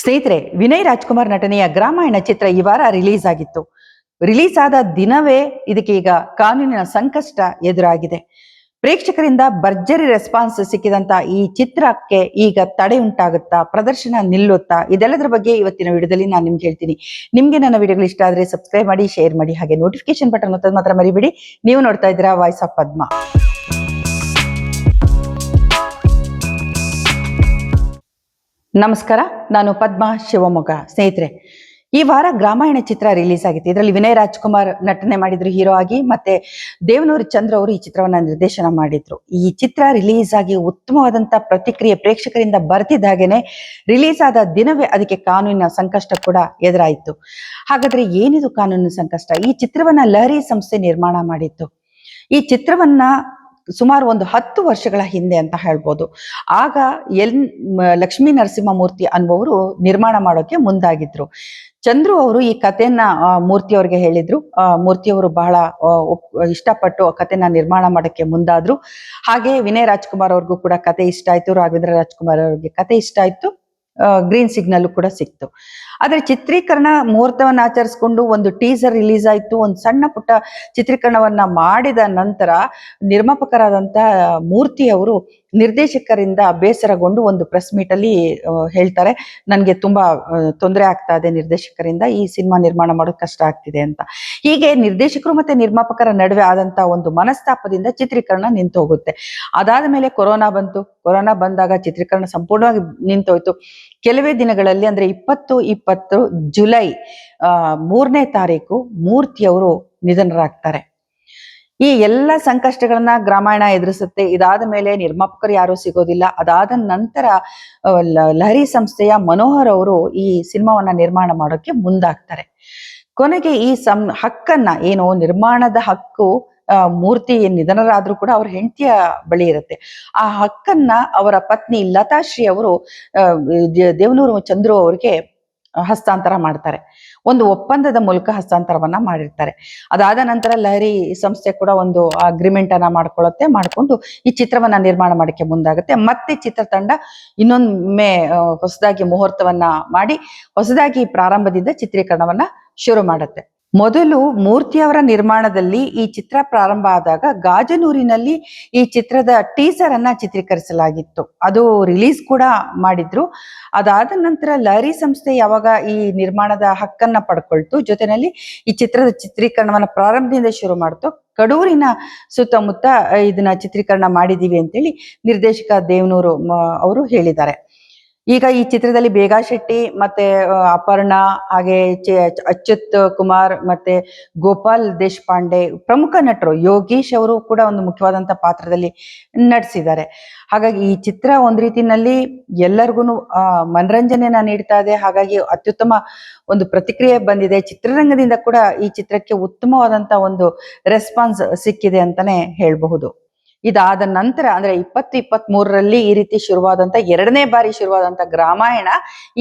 ಸ್ನೇಹಿತರೆ, ವಿನಯ್ ರಾಜ್ಕುಮಾರ್ ನಟನೆಯ ಗ್ರಾಮಾಯಣ ಚಿತ್ರ ಈ ವಾರ ರಿಲೀಸ್ ಆಗಿತ್ತು. ರಿಲೀಸ್ ಆದ ದಿನವೇ ಇದಕ್ಕೆ ಈಗ ಕಾನೂನಿನ ಸಂಕಷ್ಟ ಎದುರಾಗಿದೆ. ಪ್ರೇಕ್ಷಕರಿಂದ ಭರ್ಜರಿ ರೆಸ್ಪಾನ್ಸ್ ಸಿಕ್ಕಿದಂತ ಈ ಚಿತ್ರಕ್ಕೆ ಈಗ ತಡೆ ಉಂಟಾಗುತ್ತಾ, ಪ್ರದರ್ಶನ ನಿಲ್ಲುತ್ತಾ, ಇದೆಲ್ಲದರ ಬಗ್ಗೆ ಇವತ್ತಿನ ವಿಡಿಯೋದಲ್ಲಿ ನಾನು ನಿಮ್ಗೆ ಹೇಳ್ತೀನಿ. ನಿಮ್ಗೆ ನನ್ನ ವಿಡಿಯೋಗಳು ಇಷ್ಟ ಆದ್ರೆ ಸಬ್ಸ್ಕ್ರೈಬ್ ಮಾಡಿ, ಶೇರ್ ಮಾಡಿ, ಹಾಗೆ ನೋಟಿಫಿಕೇಶನ್ ಬಟನ್ ಒತ್ತೋದು ಮಾತ್ರ ಮರಿಬೇಡಿ. ನೀವು ನೋಡ್ತಾ ಇದ್ದೀರಾ ವಾಯ್ಸ್ ಆಫ್ ಪದ್ಮ. ನಮಸ್ಕಾರ, ನಾನು ಪದ್ಮ ಶಿವಮೊಗ್ಗ. ಸ್ನೇಹಿತರೆ, ಈ ವಾರ ಗ್ರಾಮಾಯಣ ಚಿತ್ರ ರಿಲೀಸ್ ಆಗಿತ್ತು. ಇದರಲ್ಲಿ ವಿನಯ್ ರಾಜ್ಕುಮಾರ್ ನಟನೆ ಮಾಡಿದ್ರು ಹೀರೋ ಆಗಿ, ಮತ್ತೆ ದೇವನೂರು ಚಂದ್ರ ಅವರು ಈ ಚಿತ್ರವನ್ನ ನಿರ್ದೇಶನ ಮಾಡಿದ್ರು. ಈ ಚಿತ್ರ ರಿಲೀಸ್ ಆಗಿ ಉತ್ತಮವಾದಂತ ಪ್ರತಿಕ್ರಿಯೆ ಪ್ರೇಕ್ಷಕರಿಂದ ಬರ್ತಿದ್ದ ಹಾಗೇನೆ ರಿಲೀಸ್ ಆದ ದಿನವೇ ಅದಕ್ಕೆ ಕಾನೂನಿನ ಸಂಕಷ್ಟ ಕೂಡ ಎದುರಾಯಿತು. ಹಾಗಾದ್ರೆ ಏನಿದು ಕಾನೂನಿನ ಸಂಕಷ್ಟ? ಈ ಚಿತ್ರವನ್ನ ಲಹರಿ ಸಂಸ್ಥೆ ನಿರ್ಮಾಣ ಮಾಡಿತ್ತು. ಈ ಚಿತ್ರವನ್ನ ಸುಮಾರು ಒಂದು 10 ವರ್ಷಗಳ ಹಿಂದೆ ಅಂತ ಹೇಳ್ಬೋದು. ಆಗ ಲಕ್ಷ್ಮೀ ನರಸಿಂಹಮೂರ್ತಿ ಅನ್ನುವರು ನಿರ್ಮಾಣ ಮಾಡೋಕೆ ಮುಂದಾಗಿದ್ರು. ಚಂದ್ರು ಅವರು ಈ ಕಥೆಯನ್ನ ಮೂರ್ತಿ ಅವ್ರಿಗೆ ಹೇಳಿದ್ರು. ಮೂರ್ತಿಯವರು ಬಹಳ ಇಷ್ಟಪಟ್ಟು ಕಥೆನ ನಿರ್ಮಾಣ ಮಾಡಕ್ಕೆ ಮುಂದಾದ್ರು. ಹಾಗೆ ವಿನಯ್ ರಾಜ್ಕುಮಾರ್ ಅವ್ರಿಗೂ ಕೂಡ ಕತೆ ಇಷ್ಟ ಆಯ್ತು, ರಾಘವೇಂದ್ರ ರಾಜ್ಕುಮಾರ್ ಅವ್ರಿಗೆ ಕತೆ ಇಷ್ಟ ಆಯ್ತು, ಗ್ರೀನ್ ಸಿಗ್ನಲ್ ಕೂಡ ಸಿಕ್ತು. ಆದ್ರೆ ಚಿತ್ರೀಕರಣ ಮುಹೂರ್ತವನ್ನ ಆಚರಿಸಿಕೊಂಡು ಒಂದು ಟೀಸರ್ ರಿಲೀಸ್ ಆಯ್ತು. ಒಂದು ಸಣ್ಣ ಪುಟ್ಟ ಚಿತ್ರೀಕರಣವನ್ನ ಮಾಡಿದ ನಂತರ ನಿರ್ಮಾಪಕರಾದಂತ ಮೂರ್ತಿ ಅವರು ನಿರ್ದೇಶಕರಿಂದ ಬೇಸರಗೊಂಡು ಒಂದು ಪ್ರೆಸ್ ಮೀಟ್ ಅಲ್ಲಿ ಹೇಳ್ತಾರೆ, ನನ್ಗೆ ತುಂಬಾ ತೊಂದರೆ ಆಗ್ತಾ ಇದೆ, ನಿರ್ದೇಶಕರಿಂದ ಈ ಸಿನಿಮಾ ನಿರ್ಮಾಣ ಮಾಡೋದು ಕಷ್ಟ ಆಗ್ತಿದೆ ಅಂತ. ಹೀಗೆ ನಿರ್ದೇಶಕರು ಮತ್ತೆ ನಿರ್ಮಾಪಕರ ನಡುವೆ ಆದಂತ ಒಂದು ಮನಸ್ತಾಪದಿಂದ ಚಿತ್ರೀಕರಣ ನಿಂತು ಹೋಗುತ್ತೆ. ಅದಾದ ಮೇಲೆ ಕೊರೋನಾ ಬಂತು. ಕೊರೋನಾ ಬಂದಾಗ ಚಿತ್ರೀಕರಣ ಸಂಪೂರ್ಣವಾಗಿ ನಿಂತೋಯ್ತು. ಕೆಲವೇ ದಿನಗಳಲ್ಲಿ, ಅಂದ್ರೆ 2020 ಜುಲೈ 3ನೇ ತಾರೀಕು ಮೂರ್ತಿಯವರು ನಿಧನರಾಗ್ತಾರೆ. ಈ ಎಲ್ಲ ಸಂಕಷ್ಟಗಳನ್ನ ಗ್ರಾಮಾಯಣ ಎದುರಿಸುತ್ತೆ. ಇದಾದ ಮೇಲೆ ನಿರ್ಮಾಪಕರು ಯಾರು ಸಿಗೋದಿಲ್ಲ. ಅದಾದ ನಂತರ ಲಹರಿ ಸಂಸ್ಥೆಯ ಮನೋಹರ್ ಅವರು ಈ ಸಿನಿಮಾವನ್ನ ನಿರ್ಮಾಣ ಮಾಡೋಕೆ ಮುಂದಾಗ್ತಾರೆ. ಕೊನೆಗೆ ಈ ಹಕ್ಕನ್ನ, ಏನು ನಿರ್ಮಾಣದ ಹಕ್ಕು ಮೂರ್ತಿ ನಿಧನರಾದ್ರೂ ಕೂಡ ಅವ್ರ ಹೆಂಡತಿಯ ಬಳಿ ಇರುತ್ತೆ. ಆ ಹಕ್ಕನ್ನ ಅವರ ಪತ್ನಿ ಲತಾಶ್ರೀ ಅವರು ದೇವನೂರು ಚಂದ್ರು ಅವರಿಗೆ ಹಸ್ತಾಂತರ ಮಾಡ್ತಾರೆ. ಒಂದು ಒಪ್ಪಂದದ ಮೂಲಕ ಹಸ್ತಾಂತರವನ್ನ ಮಾಡಿರ್ತಾರೆ. ಅದಾದ ನಂತರ ಲಹರಿ ಸಂಸ್ಥೆ ಕೂಡ ಒಂದು ಅಗ್ರಿಮೆಂಟ್ ಅನ್ನ ಮಾಡ್ಕೊಂಡು ಈ ಚಿತ್ರವನ್ನ ನಿರ್ಮಾಣ ಮಾಡಕ್ಕೆ ಮುಂದಾಗುತ್ತೆ. ಮತ್ತೆ ಚಿತ್ರತಂಡ ಇನ್ನೊಮ್ಮೆ ಹೊಸದಾಗಿ ಮುಹೂರ್ತವನ್ನ ಮಾಡಿ ಹೊಸದಾಗಿ ಪ್ರಾರಂಭದಿಂದ ಚಿತ್ರೀಕರಣವನ್ನ ಶುರು ಮಾಡುತ್ತೆ. ಮೊದಲು ಮೂರ್ತಿಯವರ ನಿರ್ಮಾಣದಲ್ಲಿ ಈ ಚಿತ್ರ ಪ್ರಾರಂಭ ಆದಾಗ ಗಾಜನೂರಿನಲ್ಲಿ ಈ ಚಿತ್ರದ ಟೀಸರ್ ಅನ್ನ ಚಿತ್ರೀಕರಿಸಲಾಗಿತ್ತು. ಅದು ರಿಲೀಸ್ ಕೂಡ ಮಾಡಿದ್ರು. ಅದಾದ ನಂತರ ಲಹರಿ ಸಂಸ್ಥೆ ಯಾವಾಗ ಈ ನಿರ್ಮಾಣದ ಹಕ್ಕನ್ನ ಪಡ್ಕೊಳ್ತು, ಜೊತೆನಲ್ಲಿ ಈ ಚಿತ್ರದ ಚಿತ್ರೀಕರಣವನ್ನ ಪ್ರಾರಂಭದಿಂದ ಶುರು ಮಾಡ್ತು, ಕಡೂರಿನ ಸುತ್ತಮುತ್ತ ಇದನ್ನ ಚಿತ್ರೀಕರಣ ಮಾಡಿದೀವಿ ಅಂತೇಳಿ ನಿರ್ದೇಶಕ ದೇವನೂರು ಅವರು ಹೇಳಿದ್ದಾರೆ. ಈಗ ಈ ಚಿತ್ರದಲ್ಲಿ ಬೇಗಾ ಶೆಟ್ಟಿ ಮತ್ತೆ ಅಪರ್ಣಾ, ಹಾಗೆ ಅಚ್ಯುತ್ ಕುಮಾರ್ ಮತ್ತೆ ಗೋಪಾಲ್ ದೇಶಪಾಂಡೆ ಪ್ರಮುಖ ನಟರು. ಯೋಗೀಶ್ ಅವರು ಕೂಡ ಒಂದು ಮುಖ್ಯವಾದಂತ ಪಾತ್ರದಲ್ಲಿ ನಟಿಸಿದ್ದಾರೆ. ಹಾಗಾಗಿ ಈ ಚಿತ್ರ ಒಂದ್ ರೀತಿನಲ್ಲಿ ಎಲ್ಲರಿಗೂ ಮನರಂಜನೆಯನ್ನ ನೀಡ್ತಾ ಇದೆ. ಹಾಗಾಗಿ ಅತ್ಯುತ್ತಮ ಒಂದು ಪ್ರತಿಕ್ರಿಯೆ ಬಂದಿದೆ. ಚಿತ್ರರಂಗದಿಂದ ಕೂಡ ಈ ಚಿತ್ರಕ್ಕೆ ಉತ್ತಮವಾದಂತ ಒಂದು ರೆಸ್ಪಾನ್ಸ್ ಸಿಕ್ಕಿದೆ ಅಂತಾನೆ ಹೇಳಬಹುದು. ಇದಾದ ನಂತರ, ಅಂದ್ರೆ 2023ರಲ್ಲಿ ಈ ರೀತಿ ಶುರುವಾದಂತ 2ನೇ ಬಾರಿ ಶುರುವಾದಂತ ಗ್ರಾಮಾಯಣ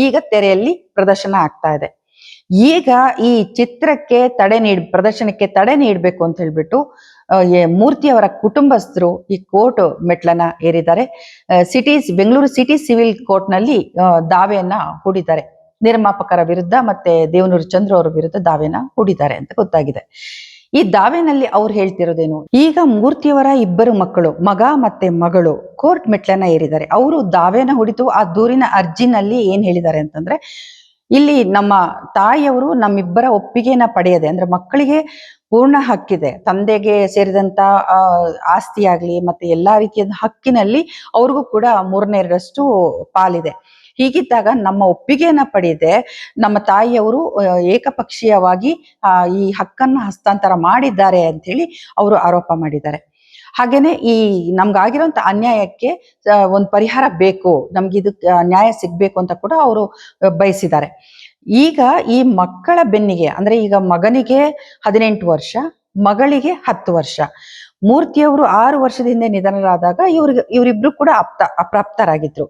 ಈಗ ತೆರೆಯಲ್ಲಿ ಪ್ರದರ್ಶನ ಆಗ್ತಾ ಇದೆ. ಈಗ ಈ ಚಿತ್ರಕ್ಕೆ ಪ್ರದರ್ಶನಕ್ಕೆ ತಡೆ ನೀಡಬೇಕು ಅಂತ ಹೇಳ್ಬಿಟ್ಟು ಮೂರ್ತಿಯವರ ಕುಟುಂಬಸ್ಥರು ಈ ಕೋರ್ಟ್ ಮೆಟ್ಲನ್ನ ಏರಿದ್ದಾರೆ. ಬೆಂಗಳೂರು ಸಿಟಿ ಸಿವಿಲ್ ಕೋರ್ಟ್ ನಲ್ಲಿ ದಾವೆಯನ್ನ ಹೂಡಿದ್ದಾರೆ. ನಿರ್ಮಾಪಕರ ವಿರುದ್ಧ ಮತ್ತೆ ದೇವನೂರು ಚಂದ್ರ ಅವರ ವಿರುದ್ಧ ದಾವೆಯನ್ನ ಹೂಡಿದ್ದಾರೆ ಅಂತ ಗೊತ್ತಾಗಿದೆ. ಈ ದಾವೆನಲ್ಲಿ ಅವ್ರು ಹೇಳ್ತಿರೋದೇನು, ಈಗ ಮೂರ್ತಿಯವರ 2 ಮಕ್ಕಳು, ಮಗ ಮತ್ತೆ ಮಗಳು, ಕೋರ್ಟ್ ಮೆಟ್ಲನ್ನ ಏರಿದ್ದಾರೆ. ಅವರು ದಾವೆನ ಹುಡಿತು ಆ ದೂರಿನ ಅರ್ಜಿನಲ್ಲಿ ಏನ್ ಹೇಳಿದ್ದಾರೆ ಅಂತಂದ್ರೆ, ಇಲ್ಲಿ ನಮ್ಮ ತಾಯಿಯವರು ನಮ್ಮಿಬ್ಬರ ಒಪ್ಪಿಗೆಯನ್ನ ಪಡೆಯದೆ, ಅಂದ್ರೆ ಮಕ್ಕಳಿಗೆ ಪೂರ್ಣ ಹಕ್ಕಿದೆ, ತಂದೆಗೆ ಸೇರಿದಂತ ಆಸ್ತಿ ಆಗ್ಲಿ ಮತ್ತೆ ಎಲ್ಲಾ ರೀತಿಯ ಹಕ್ಕಿನಲ್ಲಿ ಅವ್ರಿಗೂ ಕೂಡ 3/2 ಪಾಲಿದೆ. ಹೀಗಿದ್ದಾಗ ನಮ್ಮ ಒಪ್ಪಿಗೆಯನ್ನ ಪಡೆಯದೆ ನಮ್ಮ ತಾಯಿಯವರು ಏಕಪಕ್ಷೀಯವಾಗಿ ಈ ಹಕ್ಕನ್ನ ಹಸ್ತಾಂತರ ಮಾಡಿದ್ದಾರೆ ಅಂತ ಹೇಳಿ ಅವರು ಆರೋಪ ಮಾಡಿದ್ದಾರೆ. ಹಾಗೇನೆ ಈ ನಮ್ಗಾಗಿರೋಂಥ ಅನ್ಯಾಯಕ್ಕೆ ಒಂದು ಪರಿಹಾರ ಬೇಕು, ನಮ್ಗಿದು ನ್ಯಾಯ ಸಿಗ್ಬೇಕು ಅಂತ ಕೂಡ ಅವರು ಬಯಸಿದ್ದಾರೆ. ಈಗ ಈ ಮಕ್ಕಳ ಬೆನ್ನಿಗೆ, ಅಂದ್ರೆ ಈಗ ಮಗನಿಗೆ 18 ವರ್ಷ, ಮಗಳಿಗೆ 10 ವರ್ಷ. ಮೂರ್ತಿಯವರು 6 ವರ್ಷದ ಹಿಂದೆ ನಿಧನರಾದಾಗ ಇವರಿಬ್ರು ಕೂಡ ಅಪ್ರಾಪ್ತರಾಗಿದ್ರು.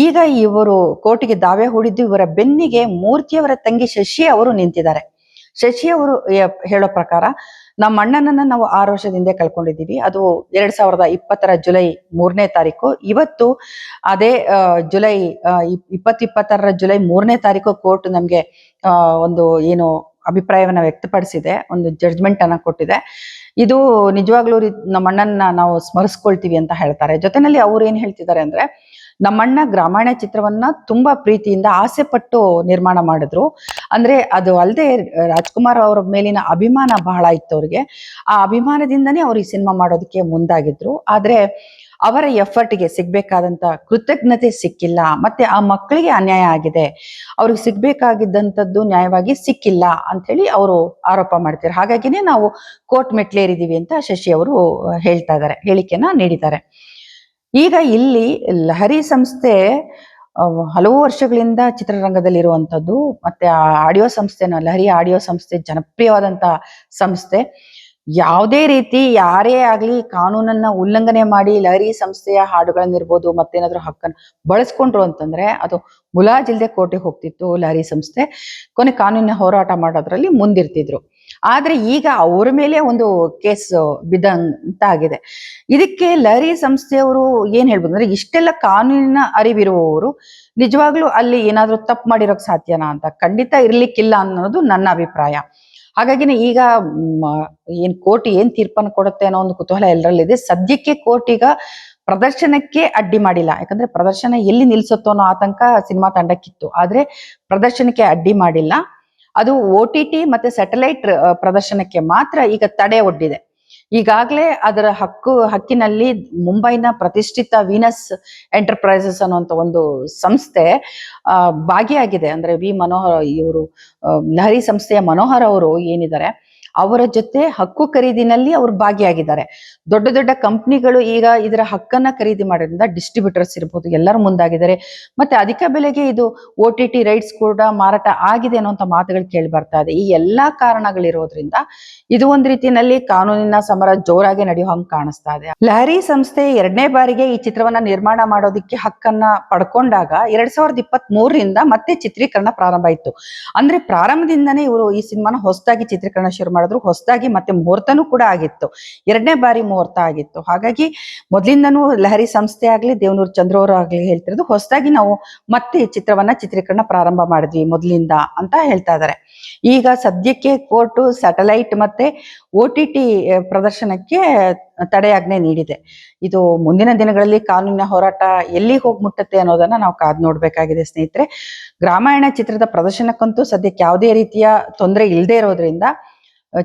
ಈಗ ಇವರು ಕೋರ್ಟಿಗೆ ದಾವೆ ಹೂಡಿದ್ದು ಇವರ ಬೆನ್ನಿಗೆ ಮೂರ್ತಿಯವರ ತಂಗಿ ಶಶಿ ಅವರು ನಿಂತಿದ್ದಾರೆ. ಶಶಿ ಅವರು ಹೇಳೋ ಪ್ರಕಾರ ನಮ್ಮ ಅಣ್ಣನನ್ನ ನಾವು 6 ವರ್ಷದ ಹಿಂದೆ ಕಳ್ಕೊಂಡಿದ್ದೀವಿ. ಅದು 2020 ಜುಲೈ 3ನೇ ತಾರೀಕು. ಇವತ್ತು ಅದೇ ಜುಲೈ 2026 ಜುಲೈ 3ನೇ ತಾರೀಕು ಕೋರ್ಟ್ ನಮ್ಗೆ ಒಂದು ಏನು ಅಭಿಪ್ರಾಯವನ್ನ ವ್ಯಕ್ತಪಡಿಸಿದೆ, ಒಂದು ಜಡ್ಜ್ಮೆಂಟ್ ಅನ್ನ ಕೊಟ್ಟಿದೆ. ಇದು ನಿಜವಾಗ್ಲೂ ನಮ್ಮ ಅಣ್ಣನ ನಾವು ಸ್ಮರಿಸ್ಕೊಳ್ತೀವಿ ಅಂತ ಹೇಳ್ತಾರೆ. ಜೊತೆನಲ್ಲಿ ಅವ್ರು ಏನ್ ಹೇಳ್ತಿದ್ದಾರೆ ಅಂದ್ರೆ, ನಮ್ಮಣ್ಣ ಗ್ರಾಮಾಯಣ ಚಿತ್ರವನ್ನ ತುಂಬಾ ಪ್ರೀತಿಯಿಂದ ಆಸೆ ಪಟ್ಟು ನಿರ್ಮಾಣ ಮಾಡಿದ್ರು. ಅಂದ್ರೆ ಅದು ಅಲ್ಲದೆ ರಾಜ್ಕುಮಾರ್ ಅವರ ಮೇಲಿನ ಅಭಿಮಾನ ಬಹಳ ಇತ್ತು ಅವ್ರಿಗೆ. ಆ ಅಭಿಮಾನದಿಂದನೇ ಅವ್ರು ಈ ಸಿನಿಮಾ ಮಾಡೋದಕ್ಕೆ ಮುಂದಾಗಿದ್ರು. ಆದ್ರೆ ಅವರ ಎಫರ್ಟ್ಗೆ ಸಿಗ್ಬೇಕಾದಂತ ಕೃತಜ್ಞತೆ ಸಿಕ್ಕಿಲ್ಲ, ಮತ್ತೆ ಆ ಮಕ್ಕಳಿಗೆ ಅನ್ಯಾಯ ಆಗಿದೆ, ಅವ್ರಿಗೆ ಸಿಗ್ಬೇಕಾಗಿದ್ದಂಥದ್ದು ನ್ಯಾಯವಾಗಿ ಸಿಕ್ಕಿಲ್ಲ ಅಂತ ಹೇಳಿ ಅವರು ಆರೋಪ ಮಾಡ್ತಾರೆ. ಹಾಗಾಗಿನೇ ನಾವು ಕೋರ್ಟ್ ಮೆಟ್ಲೇರಿದೀವಿ ಅಂತ ಶಶಿ ಅವರು ಹೇಳ್ತಾ ಇದ್ದಾರೆ, ಹೇಳಿಕೆನ ನೀಡಿದ್ದಾರೆ. ಈಗ ಇಲ್ಲಿ ಲಹರಿ ಸಂಸ್ಥೆ ಹಲವು ವರ್ಷಗಳಿಂದ ಚಿತ್ರರಂಗದಲ್ಲಿ ಇರುವಂತದ್ದು, ಮತ್ತೆ ಆ ಆಡಿಯೋ ಸಂಸ್ಥೆನ ಲಹರಿ ಆಡಿಯೋ ಸಂಸ್ಥೆ ಜನಪ್ರಿಯವಾದಂತ ಸಂಸ್ಥೆ. ಯಾವುದೇ ರೀತಿ ಯಾರೇ ಆಗ್ಲಿ ಕಾನೂನನ್ನ ಉಲ್ಲಂಘನೆ ಮಾಡಿ ಲಹರಿ ಸಂಸ್ಥೆಯ ಹಾಡುಗಳನ್ನಿರ್ಬೋದು ಮತ್ತೇನಾದ್ರೂ ಹಕ್ಕನ್ನು ಬಳಸ್ಕೊಂಡ್ರು ಅಂತಂದ್ರೆ ಅದು ಮುಲಾಜಿಲ್ದೆ ಕೋರ್ಟಿಗೆ ಹೋಗ್ತಿತ್ತು ಲಹರಿ ಸಂಸ್ಥೆ. ಕೊನೆ ಕಾನೂನಿನ ಹೋರಾಟ ಮಾಡೋದ್ರಲ್ಲಿ ಮುಂದಿರ್ತಿದ್ರು. ಆದ್ರೆ ಈಗ ಅವ್ರ ಮೇಲೆ ಒಂದು ಕೇಸ್ ಬಿದ್ದಂತ ಆಗಿದೆ. ಇದಕ್ಕೆ ಲಹರಿ ಸಂಸ್ಥೆಯವರು ಏನ್ ಹೇಳ್ಬೋದು ಅಂದ್ರೆ, ಇಷ್ಟೆಲ್ಲ ಕಾನೂನಿನ ಅರಿವಿರುವವರು ನಿಜವಾಗ್ಲೂ ಅಲ್ಲಿ ಏನಾದ್ರೂ ತಪ್ಪು ಮಾಡಿರೋಕ್ ಸಾಧ್ಯನಾ ಅಂತ ಖಂಡಿತ ಇರ್ಲಿಕ್ಕಿಲ್ಲ ಅನ್ನೋದು ನನ್ನ ಅಭಿಪ್ರಾಯ. ಹಾಗಾಗಿನೇ ಈಗ ಏನ್ ಕೋರ್ಟ್ ಏನ್ ತೀರ್ಪನ್ನು ಕೊಡುತ್ತೆ ಅನ್ನೋ ಒಂದು ಕುತೂಹಲ ಎಲ್ಲರಲ್ಲಿದೆ. ಸದ್ಯಕ್ಕೆ ಕೋರ್ಟ್ ಈಗ ಪ್ರದರ್ಶನಕ್ಕೆ ಅಡ್ಡಿ ಮಾಡಿಲ್ಲ, ಯಾಕಂದ್ರೆ ಪ್ರದರ್ಶನ ಎಲ್ಲಿ ನಿಲ್ಸುತ್ತೋ ಅನ್ನೋ ಆತಂಕ ಸಿನಿಮಾ ತಂಡಕ್ಕಿತ್ತು. ಆದ್ರೆ ಪ್ರದರ್ಶನಕ್ಕೆ ಅಡ್ಡಿ ಮಾಡಿಲ್ಲ. ಅದು OTT ಮತ್ತೆ ಸ್ಯಾಟಲೈಟ್ ಪ್ರದರ್ಶನಕ್ಕೆ ಮಾತ್ರ ಈಗ ತಡೆ ಒಡ್ಡಿದೆ. ಈಗಾಗಲೇ ಅದರ ಹಕ್ಕಿನಲ್ಲಿ ಮುಂಬೈನ ಪ್ರತಿಷ್ಠಿತ ವೀನಸ್ ಎಂಟರ್ಪ್ರೈಸಸ್ ಅನ್ನುವಂತ ಒಂದು ಸಂಸ್ಥೆ ಭಾಗಿಯಾಗಿದೆ. ಅಂದ್ರೆ ಮನೋಹರ್ ಇವರು ಲಹರಿ ಸಂಸ್ಥೆಯ ಮನೋಹರ್ ಅವರು ಏನಿದ್ದಾರೆ ಅವರ ಜೊತೆ ಹಕ್ಕು ಖರೀದಿನಲ್ಲಿ ಅವರು ಭಾಗಿಯಾಗಿದ್ದಾರೆ. ದೊಡ್ಡ ದೊಡ್ಡ ಕಂಪ್ನಿಗಳು ಈಗ ಇದರ ಹಕ್ಕನ್ನ ಖರೀದಿ ಮಾಡೋದ್ರಿಂದ ಡಿಸ್ಟ್ರಿಬ್ಯೂಟರ್ಸ್ ಇರ್ಬೋದು ಎಲ್ಲರೂ ಮುಂದಾಗಿದ್ದಾರೆ. ಮತ್ತೆ ಅಧಿಕ ಬೆಲೆಗೆ ಇದು OTT ರೈಟ್ಸ್ ಕೂಡ ಮಾರಾಟ ಆಗಿದೆ ಅನ್ನುವಂತ ಮಾತುಗಳು ಕೇಳಿ ಬರ್ತಾ ಇದೆ. ಈ ಎಲ್ಲಾ ಕಾರಣಗಳಿರೋದ್ರಿಂದ ಇದು ಒಂದ್ ರೀತಿಯಲ್ಲಿ ಕಾನೂನಿನ ಸಮರ ಜೋರಾಗಿ ನಡೆಯೋ ಹಂಗೆ ಕಾಣಿಸ್ತಾ ಇದೆ. ಲಹರಿ ಸಂಸ್ಥೆ 2ನೇ ಬಾರಿಗೆ ಈ ಚಿತ್ರವನ್ನ ನಿರ್ಮಾಣ ಮಾಡೋದಿಕ್ಕೆ ಹಕ್ಕನ್ನ ಪಡ್ಕೊಂಡಾಗ 2023ರಿಂದ ಮತ್ತೆ ಚಿತ್ರೀಕರಣ ಪ್ರಾರಂಭ ಆಯ್ತು. ಅಂದ್ರೆ ಪ್ರಾರಂಭದಿಂದನೇ ಇವರು ಈ ಸಿನಿಮಾನ ಹೊಸದಾಗಿ ಚಿತ್ರೀಕರಣ ಶುರು ಮಾಡಿದ್ರು, ಹೊಸದಾಗಿ ಮತ್ತೆ ಮುಹೂರ್ತನೂ ಕೂಡ ಆಗಿತ್ತು. 2ನೇ ಬಾರಿ ಮುಹೂರ್ತ ಆಗಿತ್ತು. ಹಾಗಾಗಿ ಮೊದಲಿಂದನೂ ಲಹರಿ ಸಂಸ್ಥೆ ಆಗ್ಲಿ ದೇವನೂರು ಚಂದ್ರ ಅವರು ಆಗ್ಲಿ ಹೇಳ್ತಿರೋದು, ಹೊಸದಾಗಿ ನಾವು ಮತ್ತೆ ಈ ಚಿತ್ರೀಕರಣ ಪ್ರಾರಂಭ ಮಾಡಿದ್ವಿ ಮೊದಲಿಂದ ಅಂತ ಹೇಳ್ತಾ ಇದ್ದಾರೆ. ಈಗ ಸದ್ಯಕ್ಕೆ ಕೋರ್ಟ್ ಸ್ಯಾಟಲೈಟ್ ಮತ್ತೆ OTT ಪ್ರದರ್ಶನಕ್ಕೆ ತಡೆಯಾಜ್ಞೆ ನೀಡಿದೆ. ಇದು ಮುಂದಿನ ದಿನಗಳಲ್ಲಿ ಕಾನೂನಿನ ಹೋರಾಟ ಎಲ್ಲಿ ಹೋಗಿ ಮುಟ್ಟುತ್ತೆ ಅನ್ನೋದನ್ನ ನಾವು ಕಾದ್ ನೋಡ್ಬೇಕಾಗಿದೆ ಸ್ನೇಹಿತರೆ. ಗ್ರಾಮಾಯಣ ಚಿತ್ರದ ಪ್ರದರ್ಶನಕ್ಕಂತೂ ಸದ್ಯಕ್ಕೆ ಯಾವುದೇ ರೀತಿಯ ತೊಂದರೆ ಇಲ್ಲದೆ ಇರೋದ್ರಿಂದ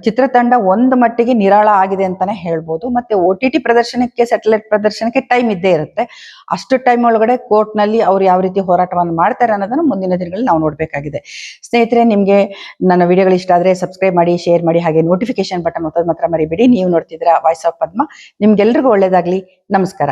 ಚಿತ್ರತಂಡ ಒಂದು ಮಟ್ಟಿಗೆ ನಿರಾಳ ಆಗಿದೆ ಅಂತಾನೆ ಹೇಳ್ಬೋದು. ಮತ್ತೆ OTT ಪ್ರದರ್ಶನಕ್ಕೆ ಸ್ಯಾಟಲೈಟ್ ಪ್ರದರ್ಶನಕ್ಕೆ ಟೈಮ್ ಇದ್ದೇ ಇರುತ್ತೆ. ಅಷ್ಟು ಟೈಮ್ ಒಳಗಡೆ ಕೋರ್ಟ್ ನಲ್ಲಿ ಅವ್ರು ಯಾವ ರೀತಿ ಹೋರಾಟವನ್ನು ಮಾಡ್ತಾರೆ ಅನ್ನೋದನ್ನ ಮುಂದಿನ ದಿನಗಳಲ್ಲಿ ನಾವು ನೋಡ್ಬೇಕಾಗಿದೆ. ಸ್ನೇಹಿತರೆ, ನಿಮ್ಗೆ ನನ್ನ ವಿಡಿಯೋಗಳು ಇಷ್ಟ ಆದ್ರೆ ಸಬ್ಸ್ಕ್ರೈಬ್ ಮಾಡಿ, ಶೇರ್ ಮಾಡಿ, ಹಾಗೆ ನೋಟಿಫಿಕೇಶನ್ ಬಟನ್ ಒತ್ತೋದು ಮಾತ್ರ ಮರಿಬೇಡಿ. ನೀವು ನೋಡ್ತಿದ್ರ ವಾಯ್ಸ್ ಆಫ್ ಪದ್ಮ. ನಿಮ್ಗೆಲ್ರಿಗೂ ಒಳ್ಳೇದಾಗ್ಲಿ. ನಮಸ್ಕಾರ.